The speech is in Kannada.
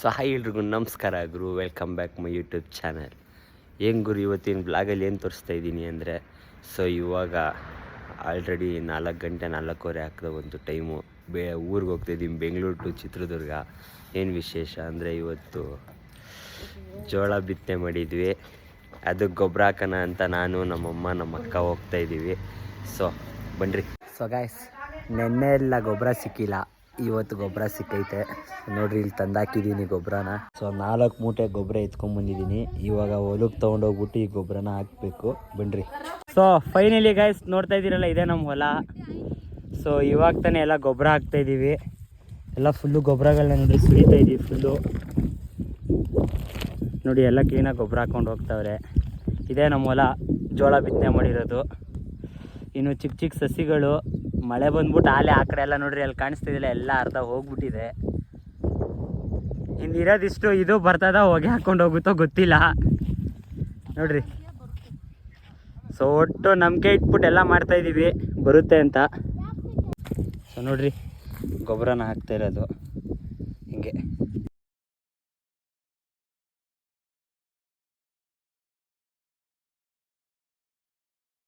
ಸೊ ಹಾಯ್ ಎಲ್ರಿಗೂ ನಮಸ್ಕಾರ ಗುರು, welcome back my YouTube channel. ಏನು ಗುರು, ಇವತ್ತಿನ ಬ್ಲಾಗಲ್ಲಿ ಏನು ತೋರಿಸ್ತಾ ಇದ್ದೀನಿ ಅಂದರೆ, ಸೊ ಇವಾಗ ಆಲ್ರೆಡಿ 4 ಗಂಟೆ 4:15 ಆಗ್ತದೆ ಒಂದು ಟೈಮು. ಊರಿಗೆ ಹೋಗ್ತಾಯಿದ್ದೀನಿ, ಬೆಂಗಳೂರು ಟು ಚಿತ್ರದುರ್ಗ. ಏನು ವಿಶೇಷ ಅಂದರೆ ಇವತ್ತು ಜೋಳ ಬಿತ್ತನೆ ಮಾಡಿದ್ವಿ, ಅದಕ್ಕೆ ಗೊಬ್ಬರ ಹಾಕೋಣ ಅಂತ ನಾನು ನಮ್ಮಮ್ಮ ನಮ್ಮ ಅಕ್ಕ ಹೋಗ್ತಾಯಿದ್ದೀವಿ. ಸೊ ಬನ್ನಿರಿ. ಸೊ ಗಾಯ್ಸ್, ನೆನ್ನೆ ಎಲ್ಲ ಗೊಬ್ಬರ ಸಿಕ್ಕಿಲ್ಲ, ಇವತ್ತು ಗೊಬ್ಬರ ಸಿಕ್ಕೈತೆ ನೋಡ್ರಿ. ಇಲ್ಲಿ ತಂದಾಕಿದ್ದೀನಿ ಗೊಬ್ಬರನ. ಸೊ 4 ಮೂಟೆ ಗೊಬ್ಬರ ಎತ್ಕೊಂಡ್ಬಂದಿದ್ದೀನಿ. ಇವಾಗ ಹೊಲಕ್ಕೆ ತೊಗೊಂಡೋಗ್ಬಿಟ್ಟು ಈ ಗೊಬ್ಬರನ ಹಾಕಬೇಕು. ಬನ್ನಿರಿ. ಸೊ ಫೈನಲಿ ಗೈಸ್, ನೋಡ್ತಾ ಇದ್ದೀರಲ್ಲ, ಇದೇ ನಮ್ಮ ಹೊಲ. ಸೊ ಇವಾಗ ತಾನೇ ಎಲ್ಲ ಗೊಬ್ಬರ ಹಾಕ್ತಾಯಿದ್ದೀವಿ. ಎಲ್ಲ ಫುಲ್ಲು ಗೊಬ್ಬರಗಳನ್ನ ನೋಡ್ರಿ ಸುರಿತಾ ಇದ್ದೀವಿ ಫುಲ್ಲು. ನೋಡಿ ಎಲ್ಲ ಕ್ಲೀನಾಗಿ ಗೊಬ್ಬರ ಹಾಕ್ಕೊಂಡು ಹೋಗ್ತಾವ್ರೆ. ಇದೇ ನಮ್ಮ ಹೊಲ, ಜೋಳ ಬಿತ್ತನೆ ಮಾಡಿರೋದು. ಇನ್ನು ಚಿಕ್ಕ ಚಿಕ್ಕ ಸಸಿಗಳು ಮಳೆ ಬಂದ್ಬಿಟ್ಟು ಆಲೆ ಆ ಕಡೆ ಎಲ್ಲ ನೋಡ್ರಿ, ಅಲ್ಲಿ ಕಾಣಿಸ್ತಿದಿಲ್ಲ, ಎಲ್ಲ ಅರ್ಧ ಹೋಗ್ಬಿಟ್ಟಿದೆ. ಇನ್ನಿರೋದಿಷ್ಟು, ಇದು ಬರ್ತದ ಹೊಗೆ ಹಾಕ್ಕೊಂಡು ಹೋಗುತ್ತೋ ಗೊತ್ತಿಲ್ಲ ನೋಡ್ರಿ. ಸೊ ಒಟ್ಟು ನಂಬಿಕೆ ಇಟ್ಬಿಟ್ಟು ಎಲ್ಲ ಮಾಡ್ತಾಯಿದ್ದೀವಿ ಬರುತ್ತೆ ಅಂತ. ಸೊ ನೋಡ್ರಿ, ಗೊಬ್ಬರನ ಹಾಕ್ತಾ ಇರೋದು ಹಿಂಗೆ.